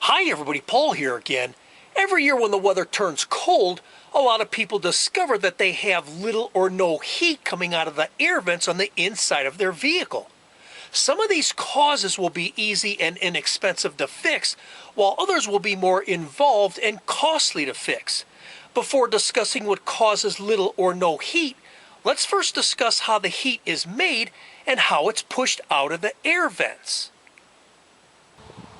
Hi everybody, Paul here again. Every year when the weather turns cold, a lot of people discover that they have little or no heat coming out of the air vents on the inside of their vehicle. Some of these causes will be easy and inexpensive to fix, while others will be more involved and costly to fix. Before discussing what causes little or no heat, let's first discuss how the heat is made and how it's pushed out of the air vents.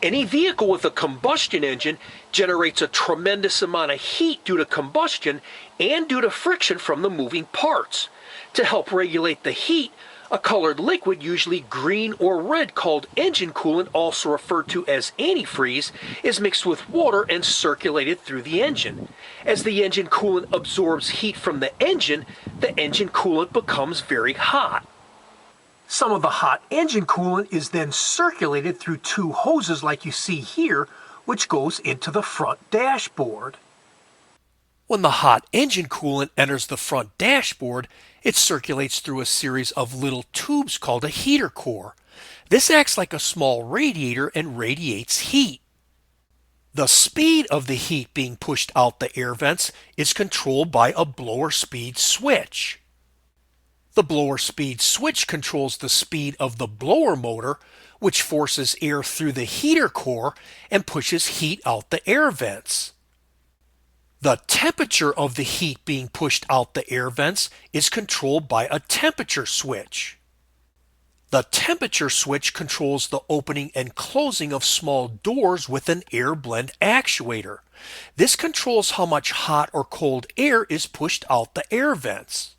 Any vehicle with a combustion engine generates a tremendous amount of heat due to combustion and due to friction from the moving parts. To help regulate the heat, a colored liquid, usually green or red, called engine coolant, also referred to as antifreeze, is mixed with water and circulated through the engine. As the engine coolant absorbs heat from the engine coolant becomes very hot. Some of the hot engine coolant is then circulated through two hoses like you see here, which goes into the front dashboard. When the hot engine coolant enters the front dashboard, it circulates through a series of little tubes called a heater core. This acts like a small radiator and radiates heat. The speed of the heat being pushed out the air vents is controlled by a blower speed switch. The blower speed switch controls the speed of the blower motor, which forces air through the heater core and pushes heat out the air vents. The temperature of the heat being pushed out the air vents is controlled by a temperature switch. The temperature switch controls the opening and closing of small doors with an air blend actuator. This controls how much hot or cold air is pushed out the air vents.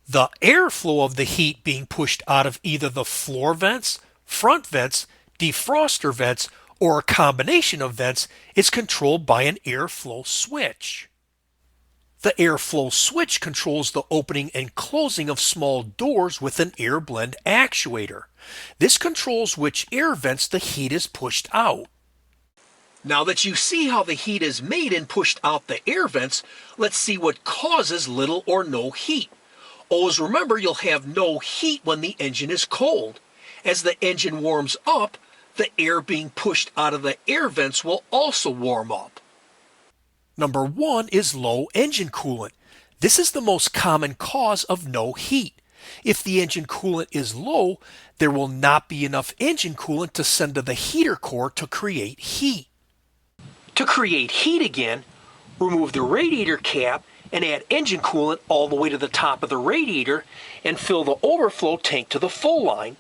The airflow of the heat being pushed out of either the floor vents, front vents, defroster vents, or a combination of vents is controlled by an airflow switch. The airflow switch controls the opening and closing of small doors with an air blend actuator. This controls which air vents the heat is pushed out. Now that you see how the heat is made and pushed out the air vents, let's see what causes little or no heat. Always remember, you'll have no heat when the engine is cold. As the engine warms up, the air being pushed out of the air vents will also warm up. Number 1 is low engine coolant. This is the most common cause of no heat. If the engine coolant is low, there will not be enough engine coolant to send to the heater core to create heat. To create heat again, remove the radiator cap and add engine coolant all the way to the top of the radiator and fill the overflow tank to the full line.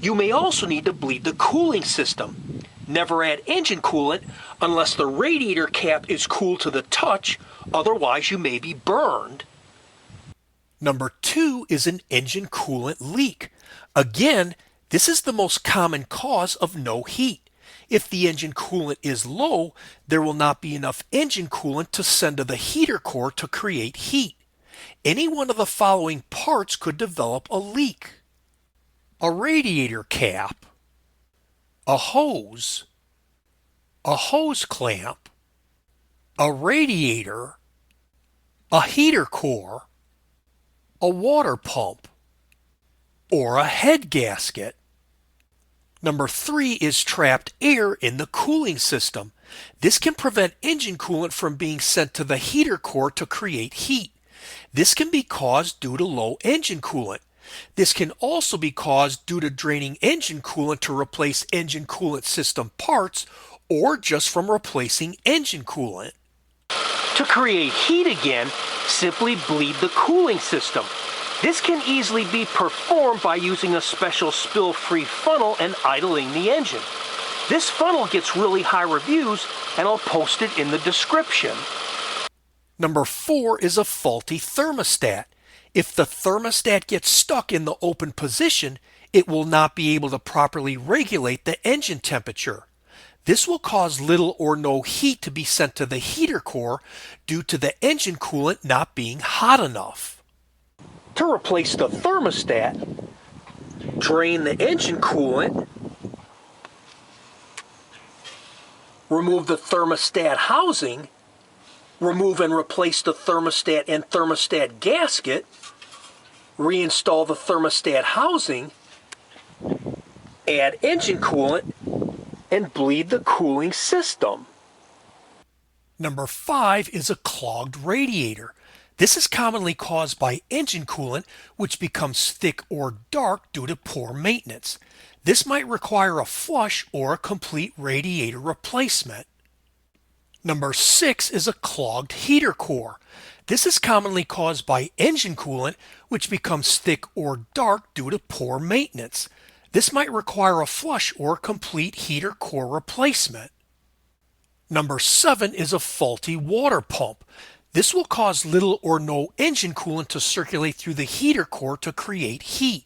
You may also need to bleed the cooling system. Never add engine coolant unless the radiator cap is cool to the touch, otherwise you may be burned. Number 2 is an engine coolant leak. Again, this is the most common cause of no heat. If the engine coolant is low, there will not be enough engine coolant to send to the heater core to create heat. Any one of the following parts could develop a leak: a radiator cap, a hose clamp, a radiator, a heater core, a water pump, or a head gasket. Number 3 is trapped air in the cooling system. This can prevent engine coolant from being sent to the heater core to create heat. This can be caused due to low engine coolant. This can also be caused due to draining engine coolant to replace engine coolant system parts, or just from replacing engine coolant. To create heat again, simply bleed the cooling system. This can easily be performed by using a special spill-free funnel and idling the engine. This funnel gets really high reviews, and I'll post it in the description. Number 4 is a faulty thermostat. If the thermostat gets stuck in the open position, it will not be able to properly regulate the engine temperature. This will cause little or no heat to be sent to the heater core due to the engine coolant not being hot enough. To replace the thermostat, drain the engine coolant, remove the thermostat housing, remove and replace the thermostat and thermostat gasket, reinstall the thermostat housing, add engine coolant, and bleed the cooling system. Number 5 is a clogged radiator. This is commonly caused by engine coolant, which becomes thick or dark due to poor maintenance. This might require a flush or a complete radiator replacement. Number 6 is a clogged heater core. This is commonly caused by engine coolant, which becomes thick or dark due to poor maintenance. This might require a flush or a complete heater core replacement. Number 7 is a faulty water pump. This will cause little or no engine coolant to circulate through the heater core to create heat.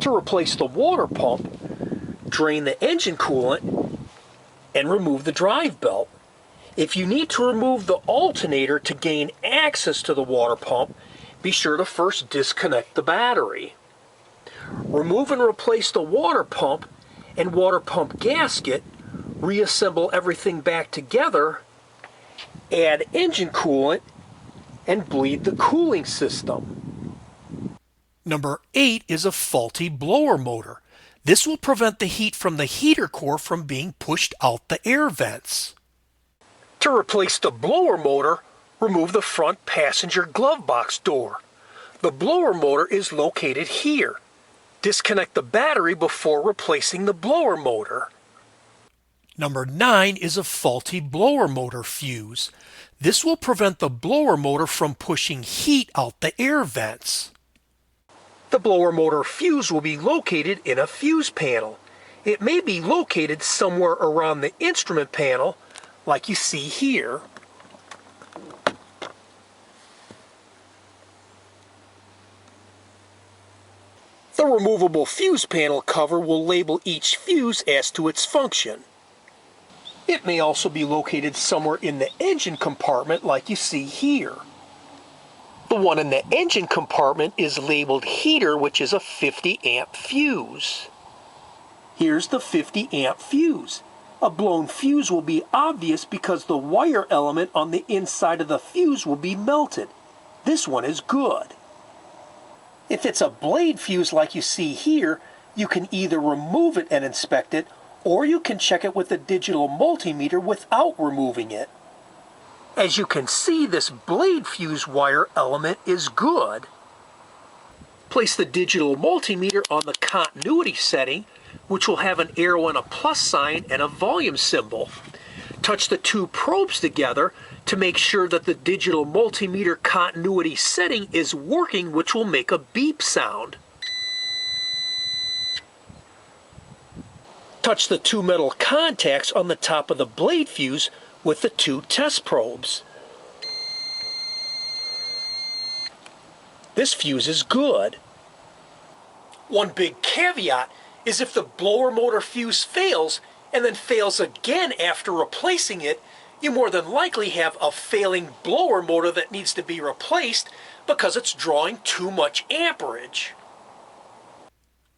To replace the water pump, drain the engine coolant and remove the drive belt. If you need to remove the alternator to gain access to the water pump, be sure to first disconnect the battery. Remove and replace the water pump and water pump gasket, reassemble everything back together, add engine coolant, and bleed the cooling system. Number 8 is a faulty blower motor. This will prevent the heat from the heater core from being pushed out the air vents. To replace the blower motor, remove the front passenger glove box door. The blower motor is located here. Disconnect the battery before replacing the blower motor. Number 9 is a faulty blower motor fuse. This will prevent the blower motor from pushing heat out the air vents. The blower motor fuse will be located in a fuse panel. It may be located somewhere around the instrument panel, like you see here. The removable fuse panel cover will label each fuse as to its function. It may also be located somewhere in the engine compartment like you see here. The one in the engine compartment is labeled heater, which is a 50 amp fuse. Here's the 50 amp fuse. A blown fuse will be obvious because the wire element on the inside of the fuse will be melted. This one is good. If it's a blade fuse like you see here, you can either remove it and inspect it, or you can check it with a digital multimeter without removing it. As you can see, this blade fuse wire element is good. Place the digital multimeter on the continuity setting, which will have an arrow and a plus sign and a volume symbol. Touch the two probes together to make sure that the digital multimeter continuity setting is working, which will make a beep sound. Touch the two metal contacts on the top of the blade fuse with the two test probes. This fuse is good. One big caveat is if the blower motor fuse fails and then fails again after replacing it, you more than likely have a failing blower motor that needs to be replaced because it's drawing too much amperage.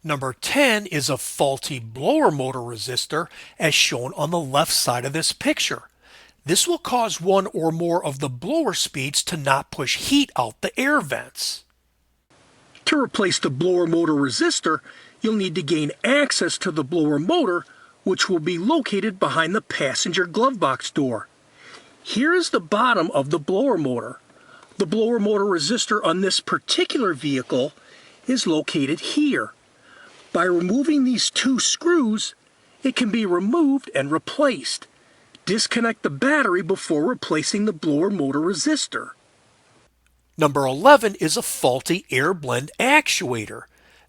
Number 10 is a faulty blower motor resistor as shown on the left side of this picture. This will cause one or more of the blower speeds to not push heat out the air vents. To replace the blower motor resistor, you'll need to gain access to the blower motor, which will be located behind the passenger glove box door. Here is the bottom of the blower motor. The blower motor resistor on this particular vehicle is located here. By removing these two screws, it can be removed and replaced. Disconnect the battery before replacing the blower motor resistor. Number 11 is a faulty air blend actuator.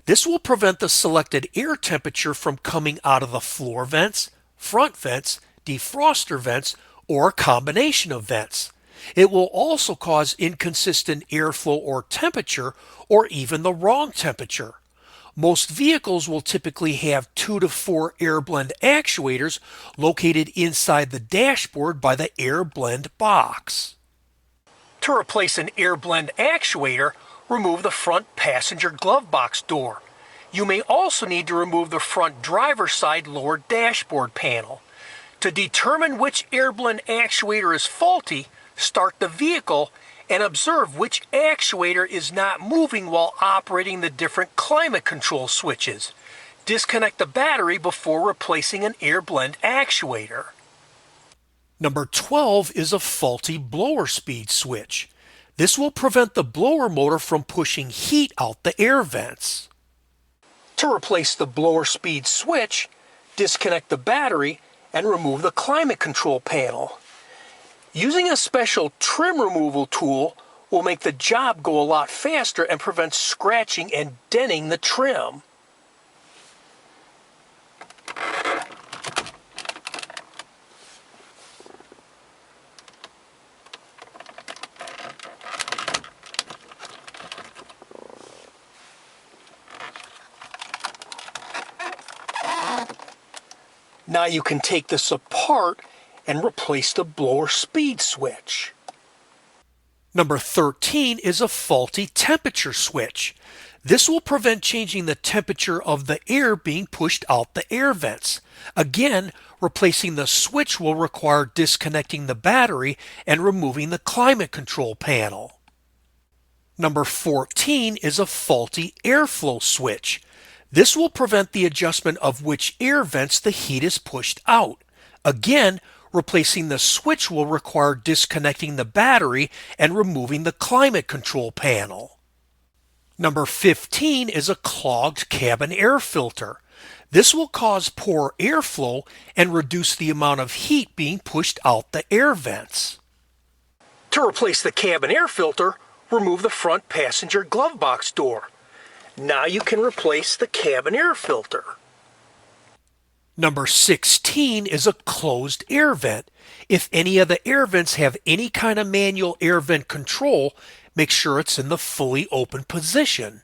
This will prevent the selected air temperature from coming out of the floor vents, front vents, defroster vents, or a combination of vents. It will also cause inconsistent airflow or temperature, or even the wrong temperature. Most vehicles will typically have 2 to 4 air blend actuators located inside the dashboard by the air blend box. To replace an air blend actuator, remove the front passenger glove box door. You may also need to remove the front driver's side lower dashboard panel. To determine which air blend actuator is faulty, start the vehicle and observe which actuator is not moving while operating the different climate control switches. Disconnect the battery before replacing an air blend actuator. Number 12 is a faulty blower speed switch. This will prevent the blower motor from pushing heat out the air vents. To replace the blower speed switch, disconnect the battery and remove the climate control panel. Using a special trim removal tool will make the job go a lot faster and prevent scratching and denting the trim. Now you can take this apart and replace the blower speed switch. Number 13 is a faulty temperature switch. This will prevent changing the temperature of the air being pushed out the air vents. Again, replacing the switch will require disconnecting the battery and removing the climate control panel. Number 14 is a faulty airflow switch. This will prevent the adjustment of which air vents the heat is pushed out. Again, replacing the switch will require disconnecting the battery and removing the climate control panel. Number 15 is a clogged cabin air filter. This will cause poor airflow and reduce the amount of heat being pushed out the air vents. To replace the cabin air filter, remove the front passenger glove box door. Now you can replace the cabin air filter. Number 16 is a closed air vent. If any of the air vents have any kind of manual air vent control, make sure it's in the fully open position.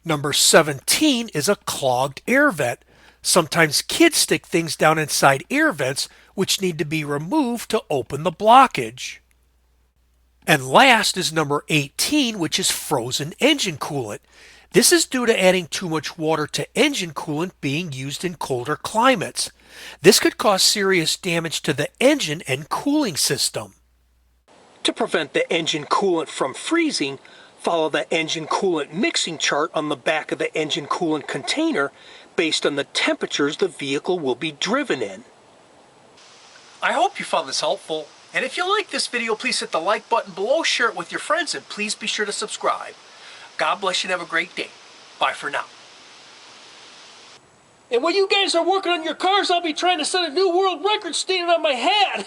Number 17 is a clogged air vent. Sometimes kids stick things down inside air vents which need to be removed to open the blockage. And last is number 18, which is frozen engine coolant. This is due to adding too much water to engine coolant being used in colder climates. This could cause serious damage to the engine and cooling system. To prevent the engine coolant from freezing, follow the engine coolant mixing chart on the back of the engine coolant container based on the temperatures the vehicle will be driven in. I hope you found this helpful, and if you like this video, please hit the like button below, share it with your friends, and please be sure to subscribe. God bless you and have a great day. Bye for now. And while you guys are working on your cars, I'll be trying to set a new world record standing on my hat.